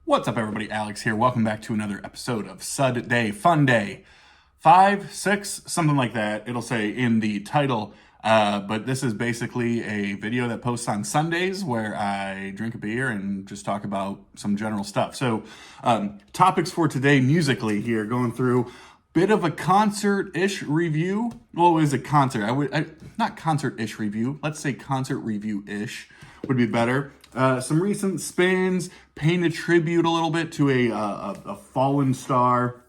What's up, everybody? Alex here. Welcome back to another episode of SUDday, Funday. 5, 6, something like that. It'll say in the title. But this is basically a video that posts on Sundays where I drink a beer and just talk about some general stuff. So, topics for today musically here, going through bit of a concert-ish review. Well, it was a concert. Not concert-ish review. Let's say concert review-ish would be better. Some recent spins, paying a tribute a little bit to a fallen star.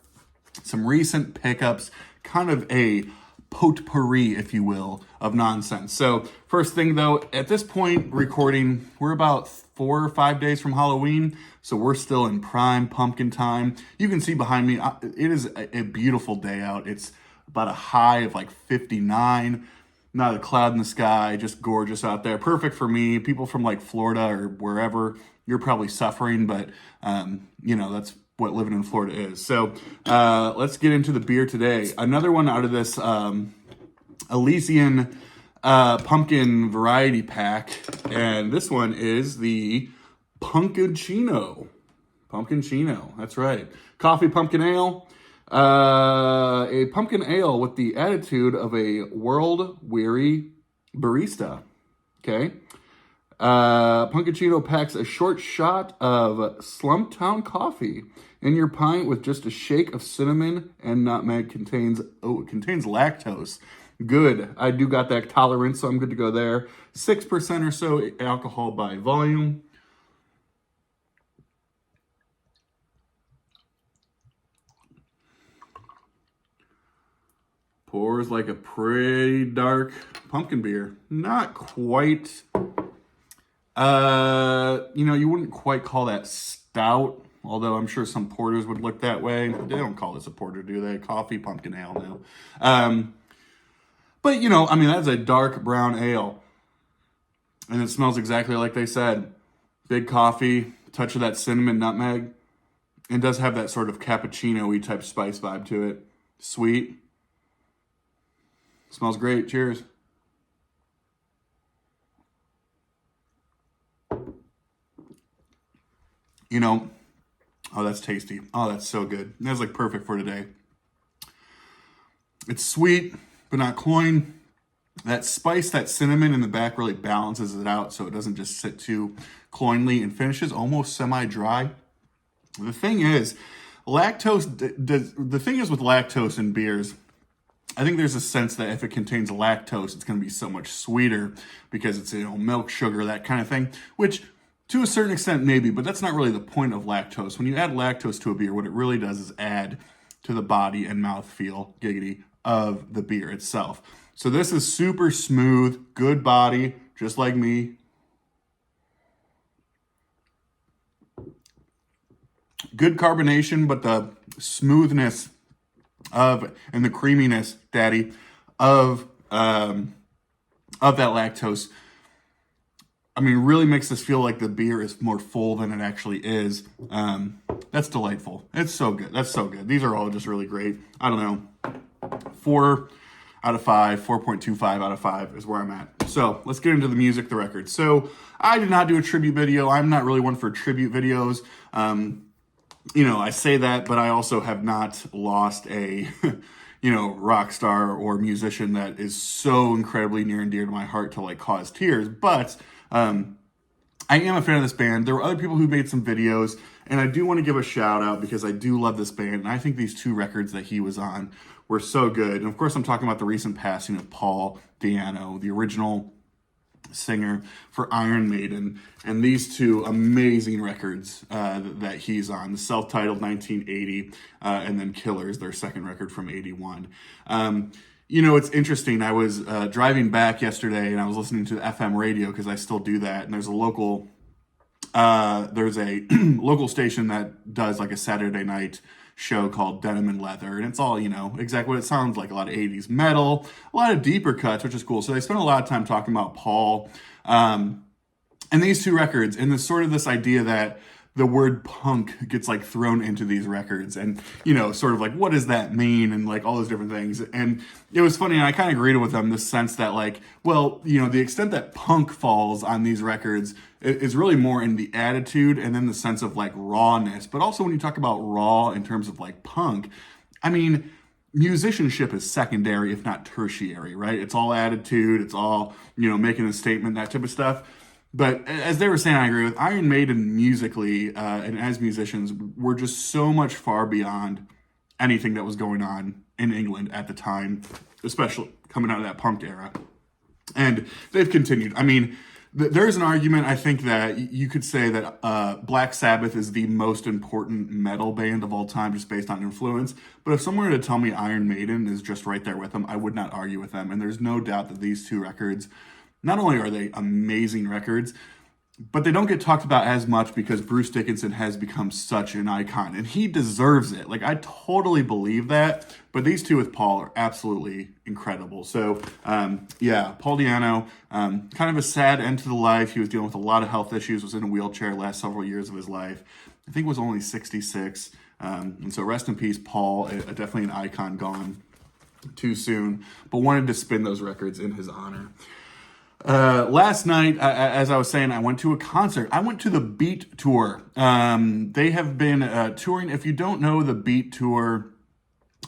Some recent pickups, kind of a potpourri, if you will, of nonsense. So first thing though, at this point recording, we're about 4 or 5 days from Halloween. So we're still in prime pumpkin time. You can see behind me, it is a beautiful day out. It's about a high of like 59. Not a cloud in the sky, just gorgeous out there. Perfect for me. People from like Florida or wherever, you're probably suffering, but that's what living in Florida is. So let's get into the beer today. Another one out of this Elysian pumpkin variety pack. And this one is the Pumpkinchino. Pumpkinchino, that's right. Coffee pumpkin ale. A pumpkin ale with the attitude of a world-weary barista. Okay. Pumpkinchino packs a short shot of Slumptown coffee in your pint with just a shake of cinnamon and nutmeg. It contains lactose. Good. I do got that tolerance, so I'm good to go there. 6% or so alcohol by volume. Pours like a pretty dark pumpkin beer. Not quite, you wouldn't quite call that stout, although I'm sure some porters would look that way. They don't call this a porter, do they? Coffee pumpkin ale now. But, that's a dark brown ale. And it smells exactly like they said. Big coffee, touch of that cinnamon nutmeg. It does have that sort of cappuccino-y type spice vibe to it. Sweet. Smells great. Cheers. Oh, that's tasty. Oh, that's so good. That's like perfect for today. It's sweet, but not cloying. That spice, that cinnamon in the back really balances it out so it doesn't just sit too cloyingly and finishes almost semi-dry. The thing is with lactose in beers, I think there's a sense that if it contains lactose, it's going to be so much sweeter because it's, milk, sugar, that kind of thing, which to a certain extent maybe, but that's not really the point of lactose. When you add lactose to a beer, what it really does is add to the body and mouthfeel, giggity, of the beer itself. So this is super smooth, good body, just like me. Good carbonation, but the smoothness and the creaminess, daddy, of that lactose, really makes this feel like the beer is more full than it actually is. That's delightful. It's so good. That's so good. These are all just really great. I don't know. 4 out of 5, 4.25 out of 5 is where I'm at. So let's get into the music, the record. So I did not do a tribute video. I'm not really one for tribute videos. I say that, but I also have not lost a, rock star or musician that is so incredibly near and dear to my heart to cause tears. But I am a fan of this band. There were other people who made some videos, and I do want to give a shout out because I do love this band. And I think these 2 records that he was on were so good. And of course, I'm talking about the recent passing of Paul Di'Anno, the original singer for Iron Maiden, and these 2 amazing records that he's on, the self-titled 1980 and then Killers, their second record from 81. It's interesting. I was driving back yesterday and I was listening to FM radio because I still do that, and there's a local local station that does like a Saturday night show called Denim and Leather, and it's all, exactly what it sounds like, a lot of 80s metal, a lot of deeper cuts, which is cool. So they spent a lot of time talking about Paul and these 2 records, and this idea that the word punk gets thrown into these records, and sort of what does that mean, and all those different things. And it was funny, and I kind of agreed with them, the sense that the extent that punk falls on these records is really more in the attitude and then the sense of like rawness. But also when you talk about raw in terms of like punk, I mean, musicianship is secondary, if not tertiary, right? It's all attitude, it's all, making a statement, that type of stuff. But as they were saying, I agree with Iron Maiden musically, and as musicians, we're just so much far beyond anything that was going on in England at the time, especially coming out of that punk era. And they've continued. I mean, there's an argument, I think, that you could say that Black Sabbath is the most important metal band of all time just based on influence. But if someone were to tell me Iron Maiden is just right there with them, I would not argue with them. And there's no doubt that these two records, not only are they amazing records, but they don't get talked about as much because Bruce Dickinson has become such an icon, and he deserves it. Like, I totally believe that, but these two with Paul are absolutely incredible. So, Paul Di'Anno, kind of a sad end to the life. He was dealing with a lot of health issues, was in a wheelchair last several years of his life. I think it was only 66. And so rest in peace, Paul, definitely an icon gone too soon, but wanted to spin those records in his honor. Last night, as I was saying, I went to a concert. I went to the Beat Tour. They have been touring. If you don't know the Beat Tour,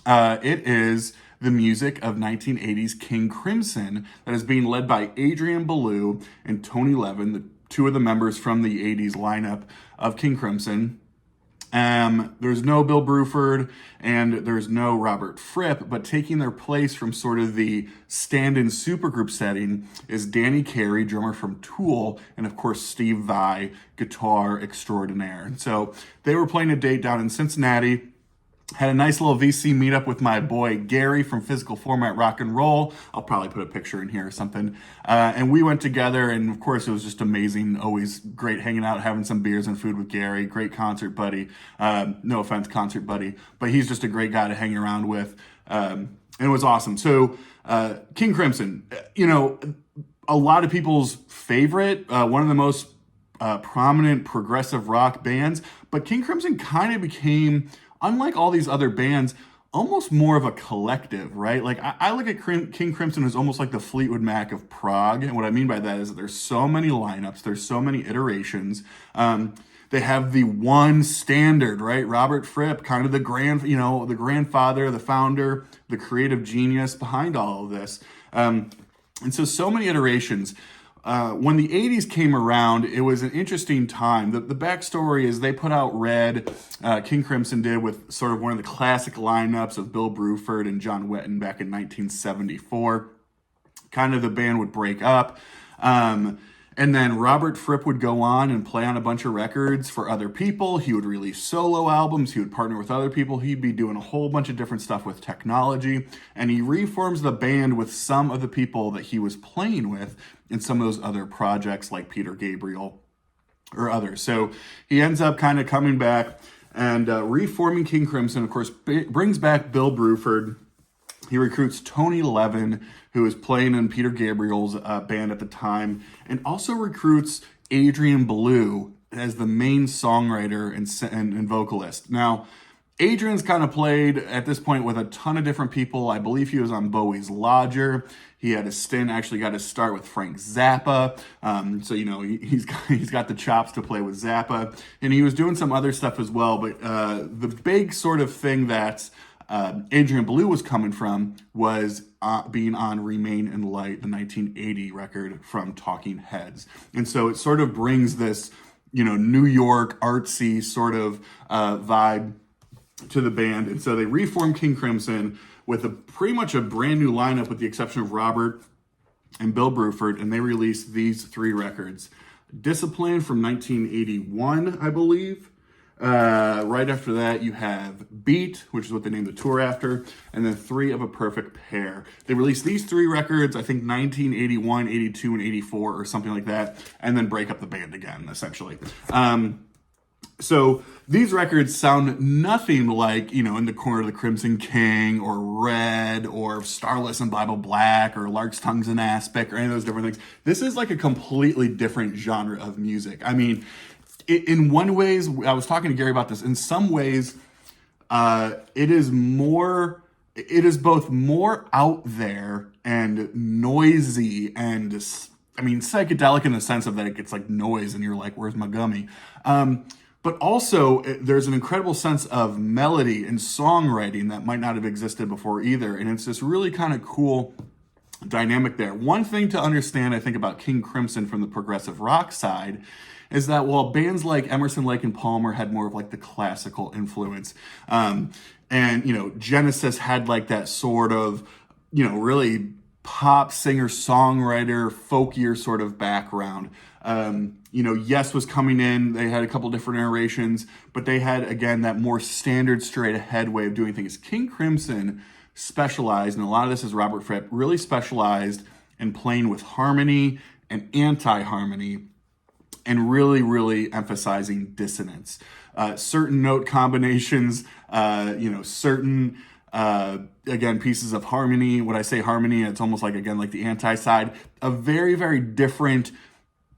it is the music of 1980s King Crimson that is being led by Adrian Belew and Tony Levin, the two of the members from the 80s lineup of King Crimson. There's no Bill Bruford and there's no Robert Fripp, but taking their place from sort of the stand-in supergroup setting is Danny Carey, drummer from Tool, and of course Steve Vai, guitar extraordinaire. And so they were playing a date down in Cincinnati. Had a nice little VC meetup with my boy Gary from Physical Format Rock and Roll. I'll probably put a picture in here or something. And we went together, and of course it was just amazing. Always great hanging out, having some beers and food with Gary. Great concert buddy. No offense, concert buddy, but he's just a great guy to hang around with. And it was awesome. So King Crimson, a lot of people's favorite, one of the most prominent progressive rock bands, but King Crimson kind of became, unlike all these other bands, almost more of a collective, right? Like, I look at King Crimson as almost like the Fleetwood Mac of Prague. And what I mean by that is that there's so many lineups, there's so many iterations. They have the one standard, right? Robert Fripp, kind of the grandfather, the founder, the creative genius behind all of this. And so many iterations. When the 80s came around, it was an interesting time. The backstory is they put out Red, King Crimson did, with sort of one of the classic lineups of Bill Bruford and John Wetton back in 1974. Kind of the band would break up. And then Robert Fripp would go on and play on a bunch of records for other people. He would release solo albums. He would partner with other people. He'd be doing a whole bunch of different stuff with technology. And he reforms the band with some of the people that he was playing with in some of those other projects like Peter Gabriel or others. So he ends up kind of coming back and reforming King Crimson. Of course, brings back Bill Bruford. He recruits Tony Levin, who was playing in Peter Gabriel's band at the time, and also recruits Adrian Belew as the main songwriter and vocalist. Now, Adrian's kind of played at this point with a ton of different people. I believe he was on Bowie's Lodger. He had a stint, actually got his start with Frank Zappa. So, he's got the chops to play with Zappa. And he was doing some other stuff as well. But the big sort of thing that Adrian Belew was coming from was being on Remain in Light, the 1980 record from Talking Heads. And so it sort of brings this, New York artsy sort of vibe to the band. And so they reformed King Crimson with pretty much a brand new lineup with the exception of Robert and Bill Bruford, and they released these three records. Discipline from 1981, I believe. Right after that, you have Beat, which is what they named the tour after, and then Three of a Perfect Pair. They released these three records, I think 1981, 82, and 84, or something like that, and then break up the band again, essentially. So these records sound nothing like, In the Corner of the Crimson King, or Red, or Starless and Bible Black, or Lark's Tongues and Aspic, or any of those different things. This is like a completely different genre of music. I mean, in one ways, I was talking to Gary about this, in some ways, it is both more out there and noisy and I mean, psychedelic in the sense of that it gets like noise and you're like, where's my gummy? But also there's an incredible sense of melody and songwriting that might not have existed before either. And it's this really kind of cool dynamic there. One thing to understand, I think, about King Crimson from the progressive rock side is that while bands like Emerson, Lake and Palmer had more of like the classical influence, and, you know, Genesis had like that sort of, you know, really pop singer, songwriter, folkier sort of background. You know, Yes was coming in. They had a couple different iterations, but they had, again, that more standard straight ahead way of doing things. King Crimson specialized, and a lot of this is Robert Fripp, really specialized in playing with harmony and anti-harmony and really, really emphasizing dissonance. Certain note combinations, you know, certain, again, pieces of harmony. When I say harmony, it's almost like, again, like the anti-side. A very, very different,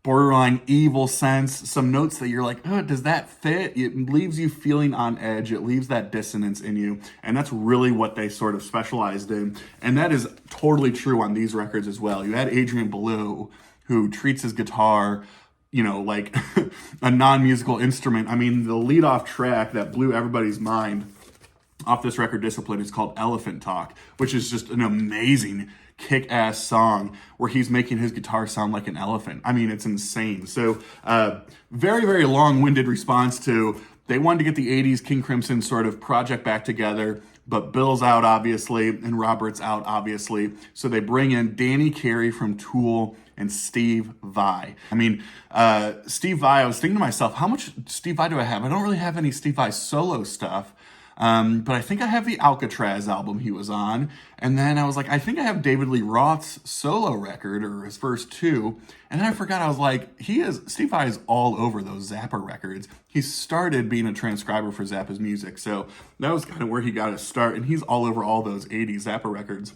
borderline evil sense. Some notes that you're like, oh, does that fit? It leaves you feeling on edge. It leaves that dissonance in you. And that's really what they sort of specialized in. And that is totally true on these records as well. You had Adrian Belew, who treats his guitar, you know, like a non-musical instrument. I mean, the lead-off track that blew everybody's mind off this record, Discipline, is called Elephant Talk, which is just an amazing kick-ass song where he's making his guitar sound like an elephant. I mean, it's insane. So very, very long-winded response to, they wanted to get the 80s King Crimson sort of project back together, but Bill's out, obviously, and Robert's out, obviously. So they bring in Danny Carey from Tool and Steve Vai. I mean, Steve Vai, I was thinking to myself, how much Steve Vai do I have? I don't really have any Steve Vai solo stuff. But I think I have the Alcatraz album he was on. And then I was like, I think I have David Lee Roth's solo record, or his first two. And then I forgot, I was like, Steve Vai is all over those Zappa records. He started being a transcriber for Zappa's music. So that was kind of where he got his start. And he's all over all those 80s Zappa records.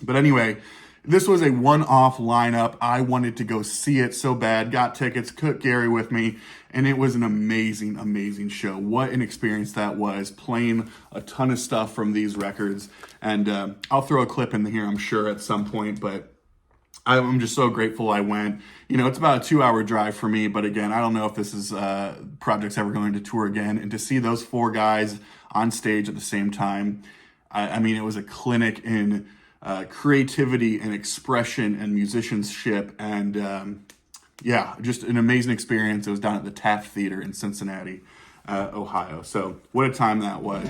But anyway, this was a one-off lineup. I wanted to go see it so bad. Got tickets, took Gary with me, and it was an amazing, amazing show. What an experience that was, playing a ton of stuff from these records. And I'll throw a clip in here, I'm sure, at some point, but I'm just so grateful I went. You know, it's about a 2-hour drive for me, but again, I don't know if this is project's ever going to tour again. And to see those four guys on stage at the same time, I mean, it was a clinic in creativity and expression and musicianship, and yeah, just an amazing experience. It was down at the Taft Theater in Cincinnati, Ohio. So what a time that was.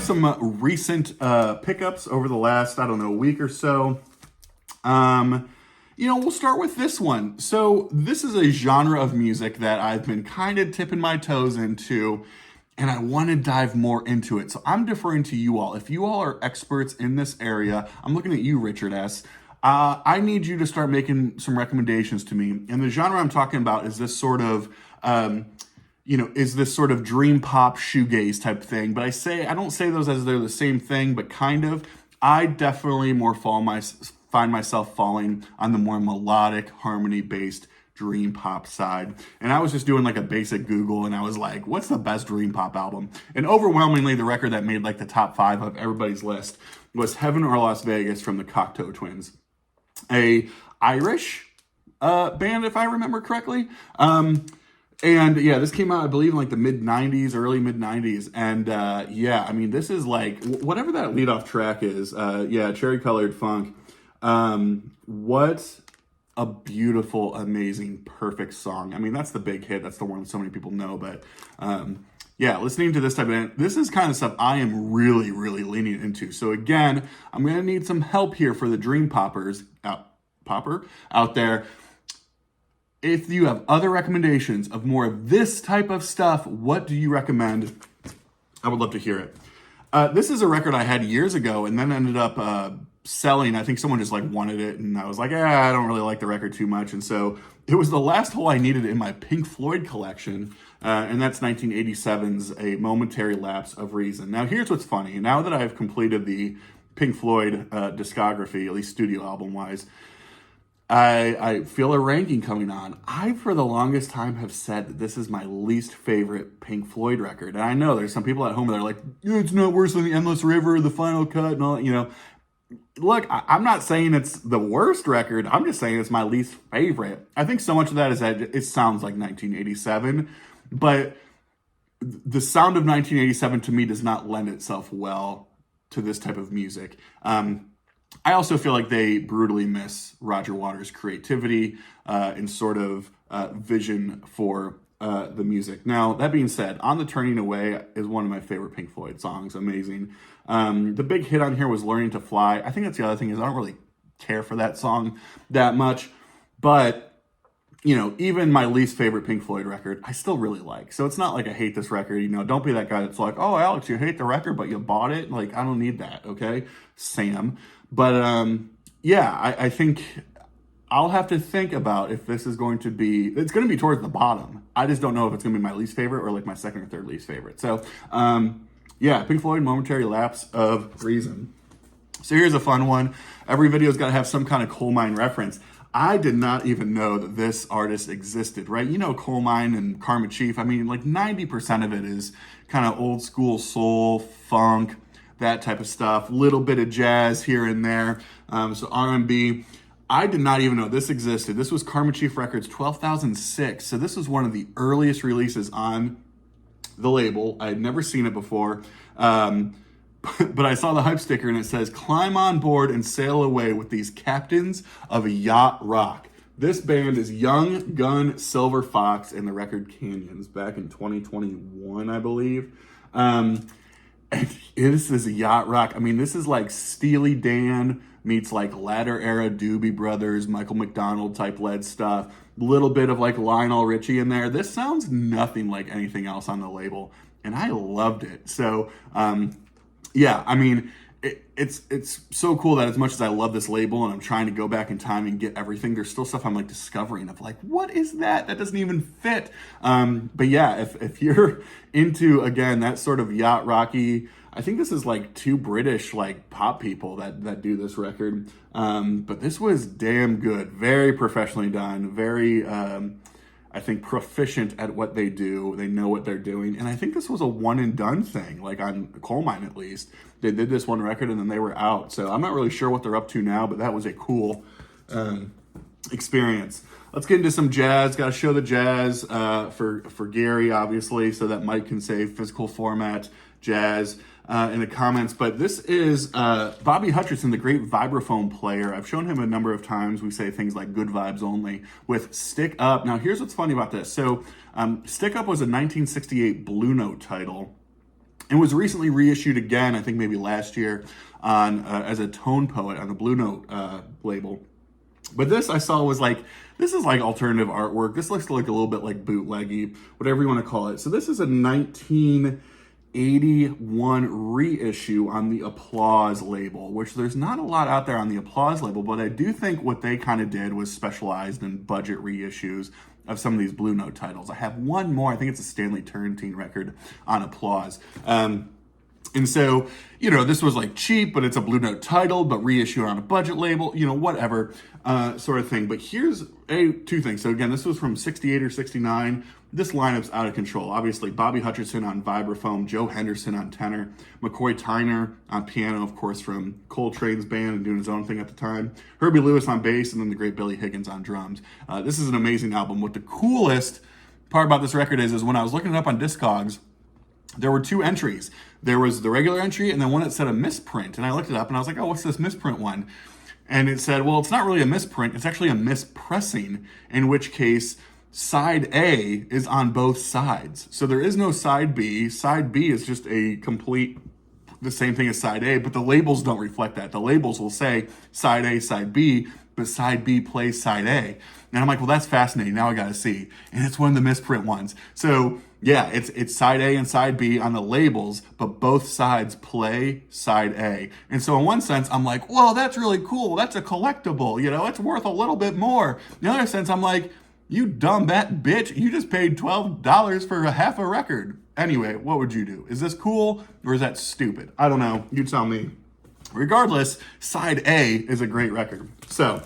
Some recent pickups over the last, I don't know, week or so. You know, we'll start with this one. So this is a genre of music that I've been kind of tipping my toes into, and I want to dive more into it. So I'm deferring to you all. If you all are experts in this area, I'm looking at you, Richard S. I need you to start making some recommendations to me. And the genre I'm talking about is this sort of you know, is this sort of dream pop shoegaze type thing. But I don't say those as they're the same thing, but kind of. I definitely find myself falling on the more melodic, harmony-based dream pop side. And I was just doing like a basic Google, and I was like, what's the best dream pop album? And overwhelmingly, the record that made like the top 5 of everybody's list was Heaven or Las Vegas from the Cocteau Twins, a Irish band, if I remember correctly. And yeah, this came out, I believe, in like the mid-90s, early mid-90s. And yeah, I mean, this is like, whatever that lead-off track is, yeah, Cherry Colored Funk. What a beautiful, amazing, perfect song. I mean, that's the big hit. That's the one so many people know. But yeah, listening to this type of, this is kind of stuff I am really, really leaning into. So again, I'm going to need some help here for the dream poppers out there. If you have other recommendations of more of this type of stuff, what do you recommend? I would love to hear it. This is a record I had years ago and then ended up selling. I think someone just like wanted it, and I was like, I don't really like the record too much. And so it was the last hole I needed in my Pink Floyd collection, and that's 1987's A Momentary Lapse of Reason. Now, here's what's funny. Now that I've completed the Pink Floyd discography, at least studio album-wise, I feel a ranking coming on. I, for the longest time, have said that this is my least favorite Pink Floyd record. And I know there's some people at home that are like, it's not worse than The Endless River, The Final Cut, and all, you know. Look, I'm not saying it's the worst record. I'm just saying it's my least favorite. I think so much of that is that it sounds like 1987, but the sound of 1987 to me does not lend itself well to this type of music. I also feel like they brutally miss Roger Waters' creativity and sort of vision for the music. Now, that being said, On the Turning Away is one of my favorite Pink Floyd songs. Amazing. The big hit on here was Learning to Fly. I think that's the other thing is I don't really care for that song that much. But, you know, even my least favorite Pink Floyd record, I still really like. So it's not like I hate this record. You know, don't be that guy that's like, oh, Alex, you hate the record, but you bought it. Like, I don't need that, okay? Sam. But, yeah, I think I'll have to think about if this is going to be, it's going to be towards the bottom. I just don't know if it's going to be my least favorite or like my second or third least favorite. So, yeah, Pink Floyd, Momentary Lapse of Reason. So here's a fun one. Every video's got to have some kind of coal mine reference. I did not even know that this artist existed, right? You know, Coal Mine and Karma Chief. I mean, like 90% of it is kind of old school soul, funk, that type of stuff. Little bit of jazz here and there. So R&B. I did not even know this existed. This was Karma Chief Records 12,006. So this was one of the earliest releases on the label. I had never seen it before. But I saw the hype sticker and it says, climb on board and sail away with these captains of yacht rock. This band is Young Gun Silver Fox and the record Canyons back in 2021, I believe. And this is yacht rock. I mean, this is like Steely Dan meets like latter era Doobie Brothers, Michael McDonald type led stuff. Little bit of like Lionel Richie in there. This sounds nothing like anything else on the label. And I loved it. So, yeah, I mean, it's so cool that as much as I love this label and I'm trying to go back in time and get everything, there's still stuff I'm like discovering of like, what is that? That doesn't even fit. But yeah, if you're into, again, that sort of yacht rocky, I think this is like two British like pop people that do this record. But this was damn good. Very professionally done. Very, I think, proficient at what they do. They know what they're doing. And I think this was a one and done thing, like on Coal Mine at least. They did this one record and then they were out. So I'm not really sure what they're up to now, but that was a cool experience. Let's get into some jazz. Got to show the jazz for Gary, obviously, so that Mike can say physical format jazz in the comments. But this is Bobby Hutcherson, the great vibraphone player. I've shown him a number of times. We say things like good vibes only with Stick Up. Now, here's what's funny about this. So Stick Up was a 1968 Blue Note title and was recently reissued again, I think maybe last year, on as a Tone Poet on the Blue Note label. But this I saw was like, this is like alternative artwork. This looks like a little bit like bootleggy, whatever you want to call it. So this is a 1981 reissue on the Applause label, which there's not a lot out there on the Applause label, but I do think what they kind of did was specialized in budget reissues of some of these Blue Note titles. I have one more. I think it's a Stanley Turrentine record on Applause. And so, you know, this was like cheap, but it's a Blue Note title, but reissued on a budget label, you know, whatever sort of thing. But here's two things. So again, this was from 68 or 69. This lineup's out of control. Obviously, Bobby Hutcherson on vibraphone, Joe Henderson on tenor, McCoy Tyner on piano, of course, from Coltrane's band and doing his own thing at the time, Herbie Lewis on bass, and then the great Billy Higgins on drums. This is an amazing album. What the coolest part about this record is when I was looking it up on Discogs, there were two entries. There was the regular entry and then one that said a misprint. And I looked it up and I was like, oh, what's this misprint one? And it said, well, it's not really a misprint. It's actually a mispressing, in which case side A is on both sides. So there is no side B. Side B is just a complete, the same thing as side A, but the labels don't reflect that. The labels will say side A, side B, but side B plays side A. And I'm like, well, that's fascinating. Now I got to see. And it's one of the misprint ones. So yeah, it's side A and side B on the labels, but both sides play side A. And so in one sense, I'm like, whoa, that's really cool. That's a collectible. You know, it's worth a little bit more. In the other sense, I'm like, you dumb bat bitch, you just paid $12 for a half a record. Anyway, what would you do? Is this cool or is that stupid? I don't know. You tell me. Regardless, side A is a great record. So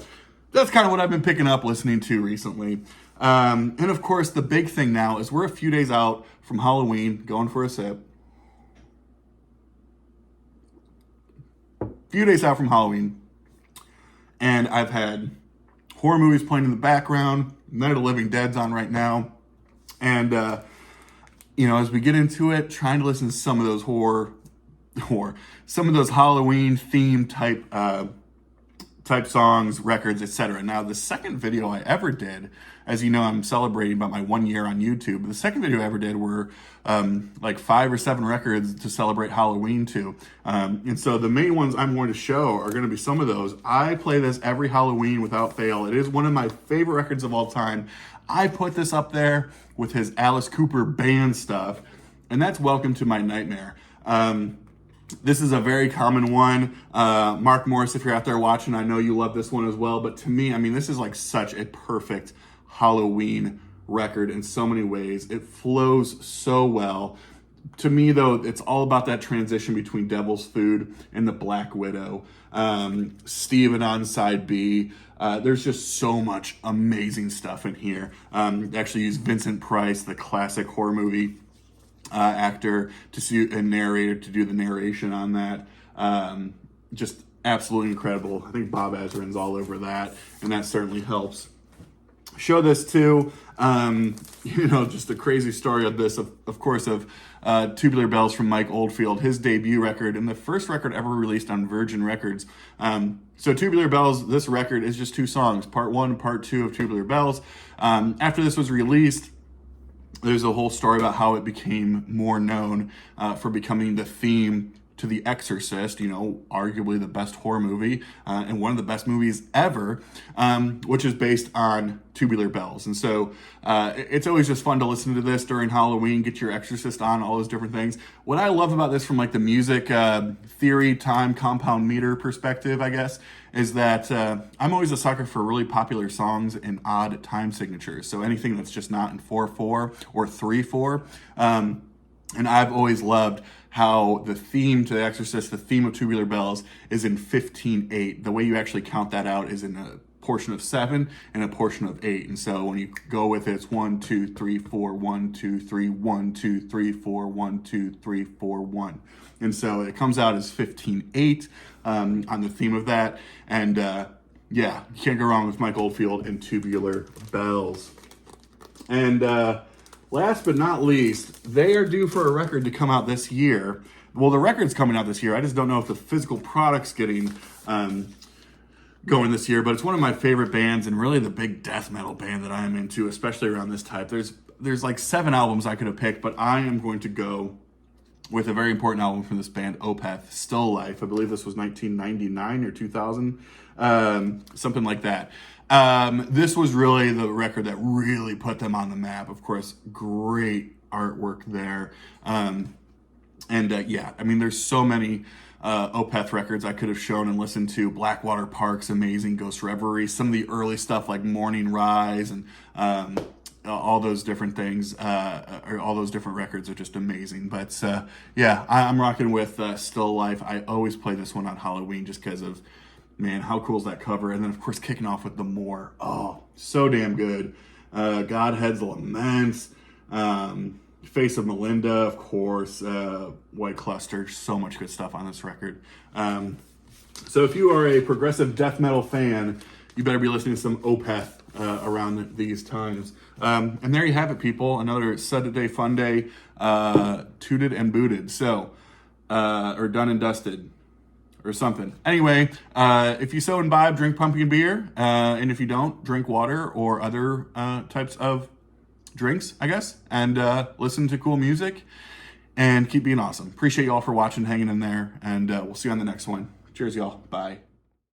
that's kind of what I've been picking up listening to recently. And of course, the big thing now is we're a few days out from Halloween, going for a sip. Few days out from Halloween, and I've had horror movies playing in the background. Night of the Living Dead's on right now. And, you know, as we get into it, trying to listen to some of those some of those Halloween theme type songs, records, etc. Now, the second video I ever did, as you know, I'm celebrating about my 1 year on YouTube. The second video I ever did were like 5 or 7 records to celebrate Halloween to. And so the main ones I'm going to show are going to be some of those. I play this every Halloween without fail. It is one of my favorite records of all time. I put this up there with his Alice Cooper band stuff, and that's Welcome to My Nightmare. This is a very common one. Mark Morris, if you're out there watching, I know you love this one as well. But to me, I mean, this is like such a perfect Halloween record in so many ways. It flows so well. To me, though, it's all about that transition between Devil's Food and the Black Widow. Steven on side B. There's just so much amazing stuff in here. Actually use Vincent Price, the classic horror movie actor, to see a narrator to do the narration on that. Just absolutely incredible. I think Bob Ezrin's all over that, and that certainly helps. Show this too. You know, just a crazy story of this, of course, of Tubular Bells from Mike Oldfield, his debut record, and the first record ever released on Virgin Records. So Tubular Bells, this record is just 2 songs, part 1 and part 2 of Tubular Bells. After this was released, there's a whole story about how it became more known for becoming the theme to The Exorcist, you know, arguably the best horror movie and one of the best movies ever, which is based on Tubular Bells. And so it's always just fun to listen to this during Halloween, get your Exorcist on, all those different things. What I love about this from like the music theory, time, compound meter perspective, I guess, is that I'm always a sucker for really popular songs in odd time signatures. So anything that's just not in 4/4 or 3/4. And I've always loved how the theme to The Exorcist, the theme of Tubular Bells, is in 15/8. The way you actually count that out is in a portion of 7 and a portion of 8. And so when you go with it, it's 1, 2, 3, 4, 1, 2, 3, 1, 2, 3, 4, 1, 2, 3, 4, 1. And so it comes out as 15/8 on the theme of that. And yeah, you can't go wrong with Mike Oldfield and Tubular Bells. And last but not least, they are due for a record to come out this year. Well, the record's coming out this year. I just don't know if the physical product's getting going this year, but it's one of my favorite bands and really the big death metal band that I am into, especially around this type. There's like 7 albums I could have picked, but I am going to go with a very important album from this band, Opeth, Still Life. I believe this was 1999 or 2000, something like that. This was really the record that really put them on the map. Of course, great artwork there. Yeah, I mean, there's so many Opeth records I could have shown and listened to. Blackwater Park's amazing, Ghost Reverie, some of the early stuff like Morning Rise, and all those different things, or all those different records are just amazing. But yeah, I'm rocking with Still Life. I always play this one on Halloween just because of, man, how cool is that cover? And then, of course, kicking off with The More. Oh, so damn good. Godhead's Laments, Face of Melinda, of course, White Cluster. So much good stuff on this record. So if you are a progressive death metal fan, you better be listening to some Opeth around these times. And there you have it, people. Another SUDday Funday, tooted and booted. So, or done and dusted. Or something. Anyway, if you so imbibe, drink pumpkin beer. And if you don't, drink water or other types of drinks, I guess. And listen to cool music. And keep being awesome. Appreciate you all for watching, hanging in there. And we'll see you on the next one. Cheers, y'all. Bye.